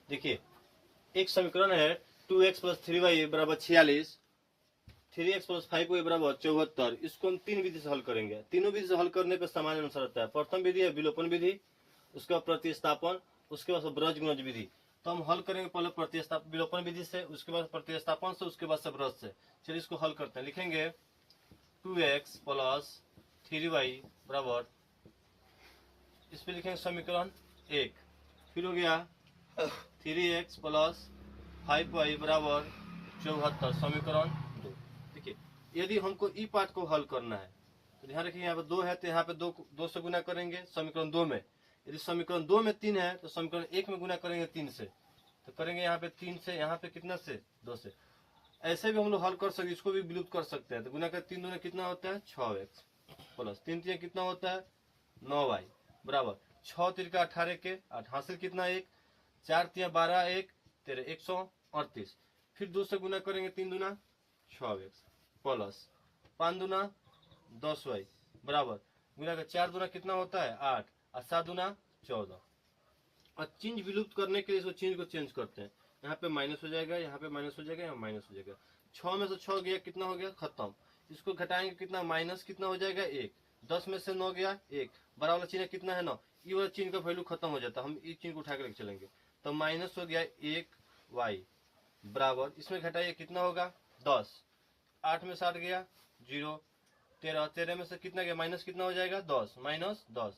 देखिए एक समीकरण है 2x प्लस 3y बराबर 46, 3x प्लस 5y बराबर 74। इसको हम तीन विधि से हल करेंगे। तीनों विधि से हल करने पर सामान्य अनुसार रहता है। प्रथम विधि है विलोपन विधि, उसके बाद प्रतिस्थापन, उसके बाद ब्रज गुणज विधि। तो हम हल करेंगे पहले प्रतिस्थापन विलोपन विधि से, उसके बाद प्रतिस्थापन से, उसके बाद से ब्रज से। चलिए इसको हल करते हैं। लिखेंगे 2x प्लस 3y बराबर, इस पे लिखेंगे समीकरण 1। फिर हो गया 3x प्लस 5y बराबर 74, समीकरण 2। देखिए यदि हमको ई पार्ट को हल करना है तो ध्यान रखिए, यहाँ पे 2 है तो यहाँ पे दो से गुना करेंगे समीकरण 2 में। यदि समीकरण 2 में 3 है तो समीकरण 1 में गुना करेंगे 3 से। तो करेंगे यहाँ पे 3 से, यहाँ पे कितना से 2 से। ऐसे भी हम लोग हल कर सकते, इसको भी विलुप्त कर सकते हैं। तो गुना कर 3 दूना कितना होता है 6x प्लस 3 3 कितना होता है 9y बराबर 6 तिरका 18 के 8 हासिल कितना 1, 4 3 12 1 13 138। फिर 2 से गुना करेंगे 3 दूना 6x प्लस 5 दूना 10y बराबर गुना का 4 दूना कितना होता है 8 और 7 दूना 14। और चिन्ह विलुप्त करने के लिए इसको चिन्ह को चेंज करते हैं। यहाँ पे माइनस हो जाएगा, यहाँ पे माइनस हो जाएगा, यहाँ माइनस हो जाएगा। 6 में से 6 गया कितना हो गया खत्म। इसको घटाएंगे कितना माइनस कितना हो जाएगा 1। 10 में से 9 गया 1, बड़ा वाला चिन्ह कितना है 9, ये वाला चिन्ह का वैल्यू खत्म हो जाता है। हम इस चिन्ह को उठा कर चलेंगे तो माइनस हो गया 1y बराबर, इसमें घटाइए कितना होगा 10। 8 में 60 गया 0, 13 13 में से कितना गया माइनस कितना हो जाएगा 10, माइनस 10,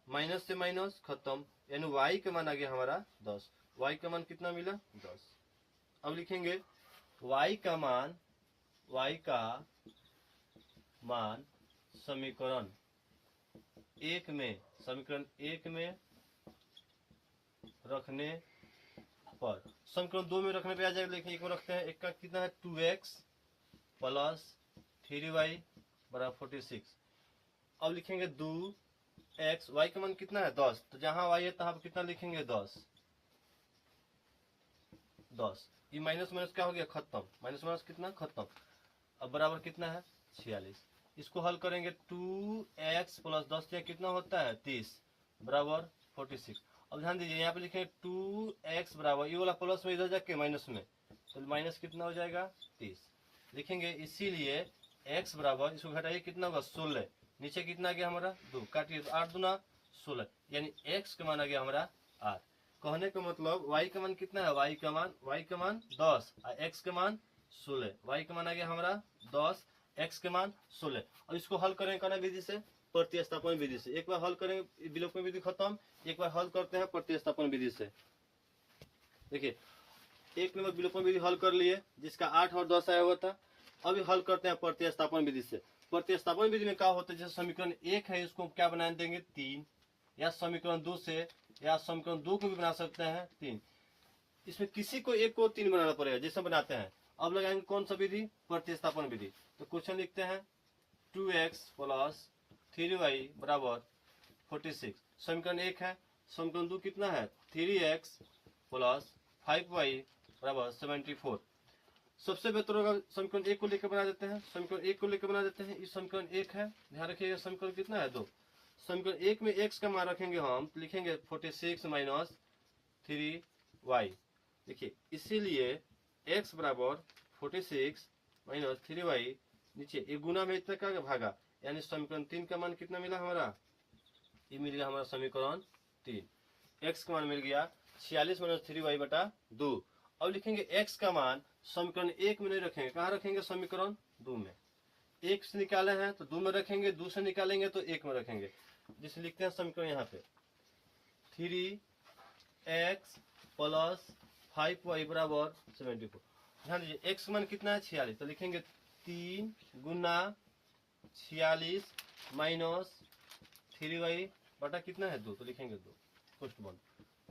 माइनस से माइनस खत्म, यानी y का मान आ गया हमारा 10। y का मान कितना मिला 10। अब लिखेंगे y का मान समीकरण 1 में, समीकरण 1 में रखने पर, समीकरण 2 में रखने पे आ जाएगा। लेकिन एक में रखते हैं, एक का कितना है 2x प्लस 3y बराबर 46। अब लिखेंगे 2x, y का मान कितना है 10, तो जहां y है तहां पर कितना लिखेंगे 10। ये माइनस माइनस क्या हो गया खत्म, माइनस माइनस कितना खत्म। अब बराबर कितना है 46। इसको हल करेंगे 2x प्लस 10 कितना होता है 30 बराबर 46। अब ध्यान दीजिए यहाँ पे लिखेंगे 2x बराबर, ये वाला प्लस में इधर जाके माइनस में, तो माइनस कितना हो जाएगा 30 लिखेंगे। इसीलिए x बराबर, इसको घटाइए कितना होगा 16, नीचे कितना आ गया हमारा 2, काटिए तो 8 दूना 16, यानी x का मान आ गया हमारा 8। कहने का मतलब y का मान कितना है, y का मान 10 और x का मान 16। y का मान आ गया हमारा 10, x के मान 16। और इसको हल करेंगे कौन विधि से, प्रतिस्थापन विधि से। एक बार हल करेंगे विलोपन विधि खत्म, एक बार हल करते हैं प्रतिस्थापन विधि से। देखिए एक नंबर विलोपन विधि हल कर लिए जिसका 8 और 10 आया हुआ था। अभी हल करते हैं प्रतिस्थापन विधि से। प्रतिस्थापन विधि में क्या होता है, जैसे समीकरण 1 है इसको क्या बना देंगे 3, या समीकरण 2 से, या समीकरण 2 को भी बना सकते हैं 3। इसमें किसी को एक को 3 बनाना पड़ेगा जैसे बनाते हैं। अब लगाएंगे कौन सा विधि, प्रतिस्थापन विधि। तो क्वेश्चन लिखते हैं 2x प्लस 3y बराबर 46, समीकरण 1 है। समीकरण 2 कितना है 3x प्लस 5y बराबर 74। सबसे बेहतर होगा समीकरण 1 को लेकर बना देते हैं, समीकरण 1 को लेकर बना देते हैं। इस समीकरण 1 है, ध्यान रखिएगा समीकरण कितना है 2। समीकरण 1 में x का मान रखेंगे हम, तो लिखेंगे 46 माइनस 3y। देखिए इसीलिए x बराबर 46 माइनस 3y, नीचे एक गुना में इतना का भागा, यानी समीकरण 3 का मान कितना मिला हमारा, ये मिल गया हमारा समीकरण 3। x का मान मिल गया 46 माइनस 3y बटा 2। अब लिखेंगे x का मान समीकरण 1 में नहीं रखेंगे, कहाँ रखेंगे समीकरण 2 में। 1 से निकाले हैं तो 2 में रखेंगे, 2 से निकालेंगे तो 1 में रखेंगे। जिसे लिखते हैं समीकरण यहाँ पे 3x प्लस 5y बराबर 74। ध्यान दीजिए x का मान कितना है 46, तो लिखेंगे 3 गुना 46 माइनस 3y बटा कितना है 2, तो लिखेंगे 2 पोस्ट बन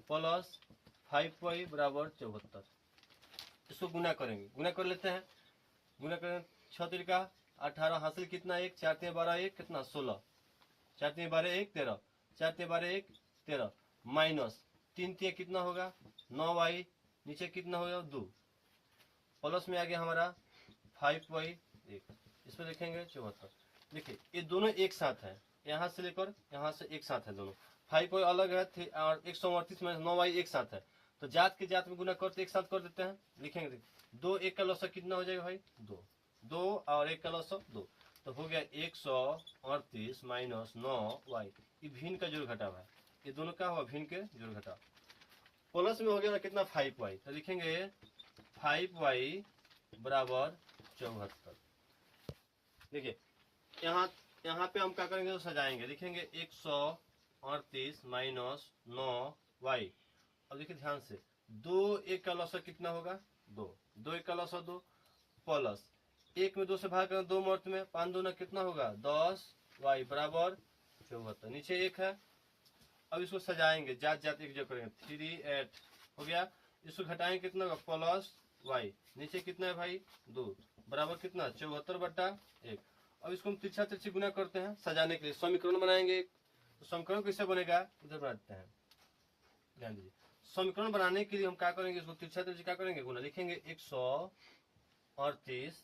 प्लस 5y बराबर 74। इसको गुना करेंगे, गुना कर लेते हैं। गुना करें 6 तिरका 18 हासिल कितना 1, 4 3 12 1 कितना 16, 4 3 12 1 13, 4 3 12 1 13 माइनस 3 3 कितना होगा 9y, नीचे कितना होगा 2, प्लस में आ गया हमारा 5y 1, इस पर लिखेंगे 74। देखिए ये दोनों एक साथ है, यहाँ से लेकर यहाँ से एक साथ है दोनों। 5y अलग है और 138 में 9y एक साथ है, तो जात के जात में गुना करते एक साथ कर देते हैं, लिखेंगे 2 1 का लौसा कितना हो जाएगा भाई 2, 2 और 1 का लौसा 2, तो हो गया 138 माइनस 9y। ये भिन्न का जोड़ घटाव है, ये दोनों का हुआ भिन्न के जोड़ घटाव। प्लस में हो गया कितना 5y, तो लिखेंगे 5y बराबर 74। देखिए यहाँ पे हम क्या करेंगे तो सजाएंगे, लिखेंगे 138 माइनस 9y। अब देखिए ध्यान से 2 1 का लौसा कितना होगा 2, 2 1 का लौसा 2, प्लस 1 में 2 से भाग करना 2 मर्त में 5 2 कितना होगा 10y बराबर 74। नीचे 1 है, अब इसको सजाएंगे जात जात एक जगह करेंगे 3 8 हो गया। इसको घटाएंगे कितना होगा प्लस y, नीचे कितना है भाई 2 बराबर कितना 74/1। अब इसको हम तिरछा तिरछी गुना करते हैं सजाने के लिए, समीकरण बनाएंगे। तो समीकरण कैसे बनेगा इधर बनाते हैं, ध्यान दीजिए। समीकरण बनाने के लिए हम क्या करेंगे, इसको तिरछा तिरछी क्या करेंगे गुना, लिखेंगे 138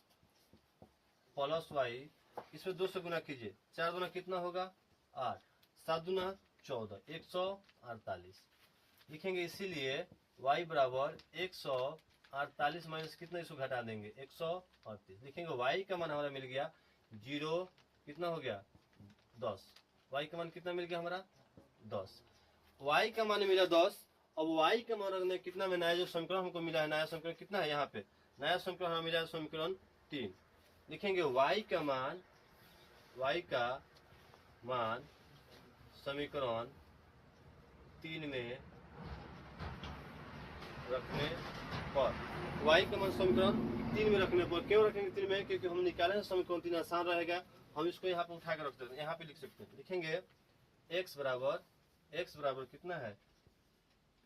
प्लस y, इसमें 2 से गुना कीजिए, 4 दूना कितना होगा 8, 7 दूना 14, 148 लिखेंगे। इसीलिए y बराबर 148 माइनस कितना, इसको घटा देंगे 138, लिखेंगे y का मान हमारा मिल गया 0 कितना हो गया 10, y का मान कितना मिल गया हमारा 10, y का मान मिला 10। अब y का मान रखने कितना में नया जो समीकरण हमको मिला है, नया समीकरण कितना है यहाँ पे, नया समीकरण हमें मिला है समीकरण 3, लिखेंगे y का मान समीकरण 3 में रखने पर, y का मान समीकरण 3 में रखने पर, क्यों रखेंगे 3 में, क्योंकि हम निकालेंगे समीकरण 3 आसान रहेगा। हम इसको यहाँ पे उठा कर रख देते हैं, यहाँ पे लिख सकते हैं, लिखेंगे x बराबर कितना है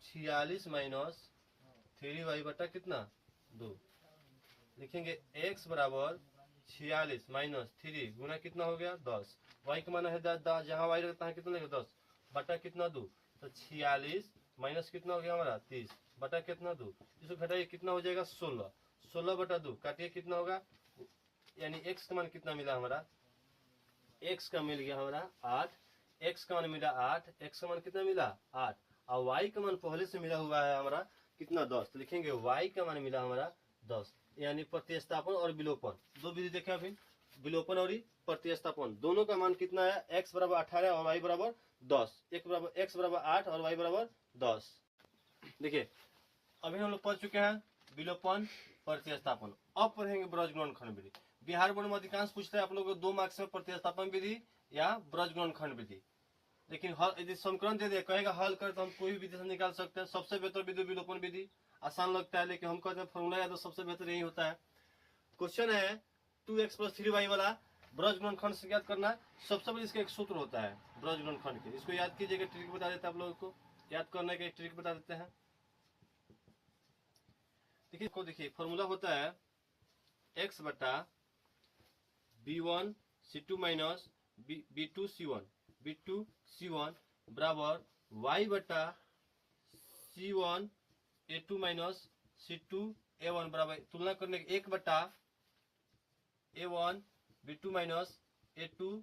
46 माइनस 3y बटा कितना 2, लिखेंगे x बराबर 46 माइनस 3 गुना कितना हो गया 10, y का मान है 10, जहाँ y रहता है कितना लगेगा 10 बटा कितना 2, तो 46 माइनस कितना हो गया हमारा 30 बटा कितना 2, इसको घटाइए कितना हो जाएगा 16, 16 बटा 2 काटिए कितना होगा, यानी x का मान कितना मिला हमारा, x का मिल गया हमारा 8, x का मान मिला 8, x का मान कितना मिला 8, और y का मान पहले से मिला हुआ है हमारा कितना 10, तो लिखेंगे y का मान मिला हमारा 10, यानी प्रतिस्थापन और विलोपन दो विधि देखे अभी, विलोपन और प्रतिस्थापन दोनों का मान कितना है, x बराबर 18 और y बराबर 10, x बराबर 8 और y बराबर 10। देखिए अभी हम लोग पढ़ चुके हैं विलोपन प्रतिस्थापन, अब पढ़ेंगे ब्रजगुणनखंड विधि। बिहार बोर्ड में अधिकांश पूछते हैं आप लोग को 2 मार्क्स में प्रतिस्थापन विधि या ब्रजगुणनखंड विधि, लेकिन यदि समीकरण दे दे कहेगा हल कर तो हम कोई भी विधि से निकाल सकते हैं। सबसे बेहतर विधि विलोपन विधि, आसान लगता है लेकिन हम कहते हैं फॉर्मूला या तो सबसे बेहतर यही होता है। क्वेश्चन है 2x + 3y वाला ब्रजगुणनखंड से याद करना, सबसे पहले इसका एक सूत्र होता है ब्रजगुणनखंड के, इसको याद कीजिएगा, ट्रिक बता देते हैं आप लोगों को, याद करने का एक ट्रिक बता देते हैं। देखिए फॉर्मूला होता है x बटा b1 c2 minus b2 c1 बराबर y बटा c1 a2 minus c2 a1 बराबर, तुलना करने के 1 बटा a1 b2 minus a2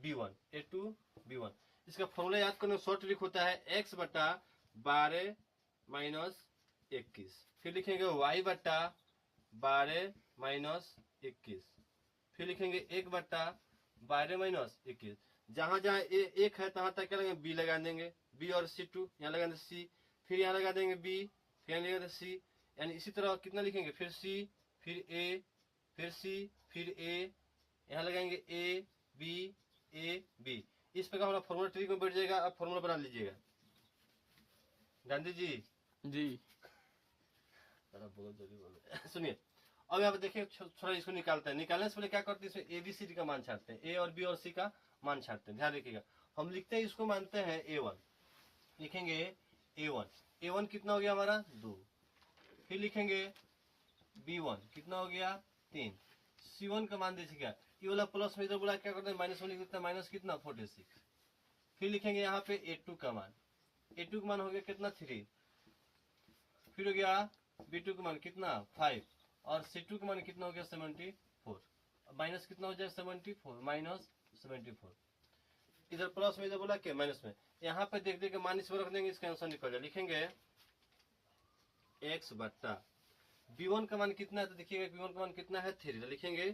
b1। इसका फॉर्मूला याद करने शॉर्ट ट्रिक होता है x बटा 12 माइनस 21, फिर लिखेंगे y बटा 12 माइनस 21, फिर लिखेंगे 1 बटा 12 माइनस 21, जहां जहां एक है तहां तक क्या लगेंगे b लगा देंगे, b और c2 यहाँ लगा देंगे c, फिर यहाँ लगा देंगे b, फिर यहाँ लगा देंगे c, यानी इसी तरह कितना लिखेंगे, फिर c फिर a फिर c फिर a, यहाँ लगाएंगे a b, इस प्रकार हमारा फॉर्मूला ट्रिक में बैठ जाएगा। अब फॉर्मूला बना लीजिएगा गांधी जी बोलो सुनिए। अब यहाँ पे देखिए थोड़ा इसको निकालते हैं, निकालने से पहले क्या करते हैं, इसमें ए बी सी डी का मान छाटते हैं, ए और बी और सी का मान छाटते हैं, ध्यान रखिएगा। हम लिखते हैं इसको मानते हैं a1, लिखेंगे a1 कितना हो गया हमारा 2, फिर लिखेंगे b1 कितना हो गया 3, c1 का मान देखिएगा, ये वाला प्लस में इधर बोला क्या करते हैं माइनस में लिख देते हैं, माइनस कितना 46, फिर लिखेंगे यहाँ पे a2 का मान, a2 का मान हो गया कितना 3, फिर हो गया b2 का मान कितना 5 और c2 का मान कितना हो गया 74, माइनस कितना हो जाए 74 माइनस 74, इधर प्लस में इधर बोला क्या माइनस में, यहाँ पे देख के मान इस पर रख देंगे, इसका आंसर निकल जाए। लिखेंगे x बट्टा b1 का मान कितना है, तो देखिएगा b1 का मान कितना है 3, तो लिखेंगे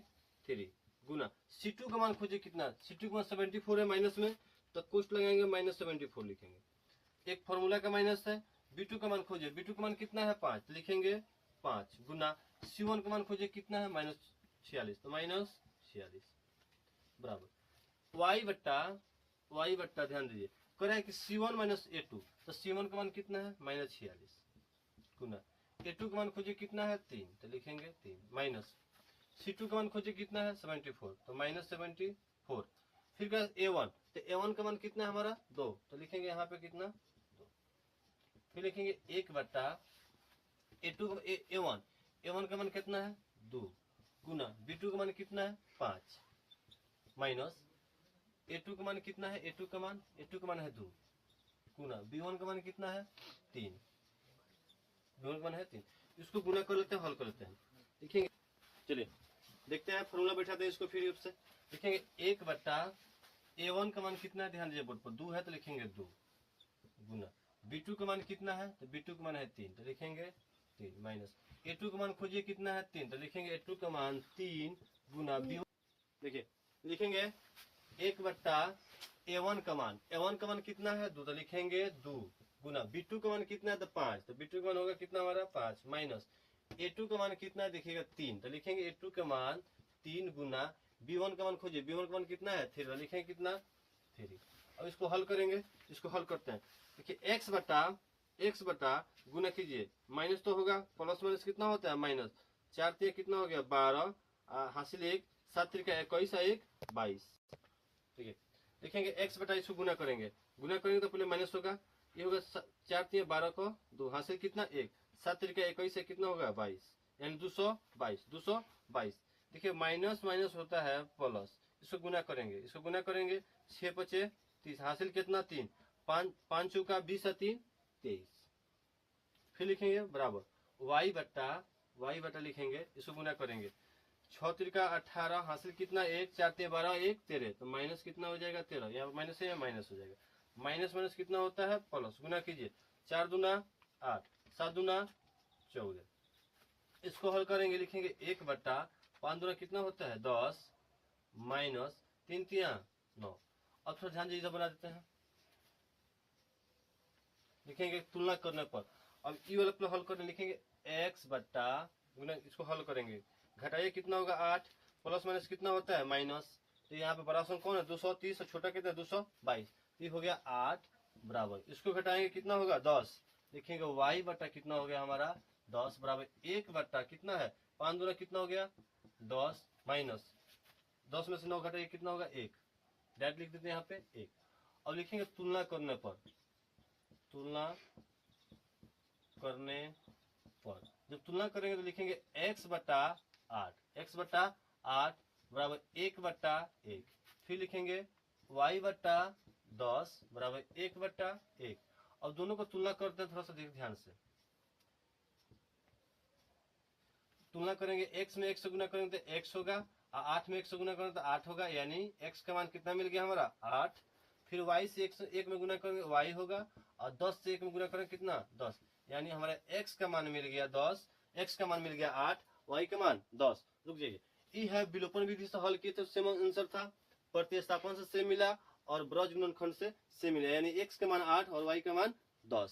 3 गुना c2 का मान खोजिए कितना, c2 का मान 74 है माइनस में, तो कुछ लगाएंगे -74 लिखेंगे। एक फॉर्मूला का माइनस है। b2 का मान खोजिए, b2 का मान कितना है 5, तो लिखेंगे 5 गुना c1 का मान खोजिए कितना है -46, तो -46 बराबर y बट्टा ध्यान दीजिए कह रहा है कि c1 माइनस a2, तो c1 का मान कितना है -46 गुना a2 का मान खोजिए कितना है 3, तो लिखेंगे 3 माइनस c2 का मान खोजिए कितना है 74, तो -74। फिर क्या a1, तो a1 का मान कितना है हमारा 2, तो लिखेंगे यहाँ पे कितना 2। फिर लिखेंगे 1 बट्टा a1 का मान कितना है 2 गुना b2 का मान कितना है 5 माइनस a2 का मान कितना है, a2 का मान है 2 गुना b1 का मान कितना है 3, b1 का मान है 3। इसको गुना कर लेते हैं, हल कर लेते हैं। लिखेंगे, चलिए देखते हैं, फॉर्मूला बैठाते हैं इसको फिर से। लिखेंगे 1 बट्टा a1 का मान कितना है, ध्यान दीजिए बोर्ड पर 2 है, तो लिखेंगे 2 गुना b2 का मान कितना है, तो b2 का मान है 3, तो लिखेंगे 3 माइनस a2 का मान खोजिए कितना है 3, तो लिखेंगे a2 का मान 3 गुना b1। देखिए लिखेंगे 1 बट्टा a1 का मान कितना है 2, तो लिखेंगे 2 गुना b2 का मान कितना है, तो 5, तो b2 का मान होगा कितना हमारा 5 माइनस a2 का मान कितना है, देखिएगा 3, तो लिखेंगे a2 का मान 3 गुना b1 का मान खोजिए, b1 का मान कितना है 3, तो लिखेंगे कितना 3। अब इसको हल करेंगे, इसको हल करते हैं। देखिए x बटा गुना कीजिए, माइनस तो होगा, प्लस माइनस कितना होता है माइनस, 4 3 कितना हो गया 12, हासिल 1 7 3 21 1 22। ठीक है, लिखेंगे x बटा, इसको गुना करेंगे तो पहले माइनस होगा, ये होगा 4 3 12 को 2, हासिल कितना 1 7 3 21 से कितना होगा 22, यानी 222। देखिए माइनस माइनस होता है प्लस, इसको गुना करेंगे 6 5 30, हासिल कितना 3 5 चौका 20 3 23। फिर लिखेंगे बराबर y बटा लिखेंगे, इसको गुना करेंगे 6 3 18, हासिल कितना 1 4 3 12 1 13, तो माइनस कितना हो जाएगा 13, यहाँ माइनस है या माइनस हो जाएगा, माइनस माइनस कितना होता है प्लस, गुना कीजिए 4 दूना 8 7 दूना 14। इसको हल करेंगे, लिखेंगे 1 बट्टा 5 दूना कितना होता है 10 माइनस 3 3 9। अब थोड़ा ध्यान दीजिए, बना देते हैं। लिखेंगे तुलना करने पर, अब ई वाला हल करने लिखेंगे x बट्टा गुना, इसको हल करेंगे घटाइए कितना होगा 8, प्लस माइनस कितना होता है माइनस, तो यहाँ पे बड़ा कौन है 230, छोटा कितना है 222, ये हो गया 8 बराबर, इसको घटाएंगे कितना होगा 10। लिखेंगे y बट्टा कितना हो गया हमारा 10 बराबर 1 बट्टा कितना है 5 दूना कितना हो गया 10 माइनस 10 में से 9 घटाइए कितना होगा 1, डायरेक्ट लिख देते हैं यहाँ पे 1। अब लिखेंगे तुलना करने पर, जब तुलना करेंगे तो लिखेंगे x बट्टा 8 बराबर 1 बट्टा 1। फिर लिखेंगे y बट्टा 10 बराबर 1 बट्टा 1। अब दोनों को तुलना करते हैं, थोड़ा सा ध्यान से तुलना करेंगे। x में 1 से गुना करेंगे तो x होगा, 8 में 1 से गुना करेंगे तो 8 होगा, यानी x का मान कितना मिल गया हमारा 8। फिर y से 1 में गुना करेंगे y होगा, और 10 से 1 में गुना करेंगे कितना 10, यानी हमारा x का मान मिल गया 10, x का मान मिल गया 8, y का मान 10। रुक जाइए, ये है विलोपन विधि से हल किए तो सेम आंसर था, प्रतिस्थापन से सेम मिला और ब्रज गुणनखंड से सेम मिला, यानी x का मान 8 और y का मान 10।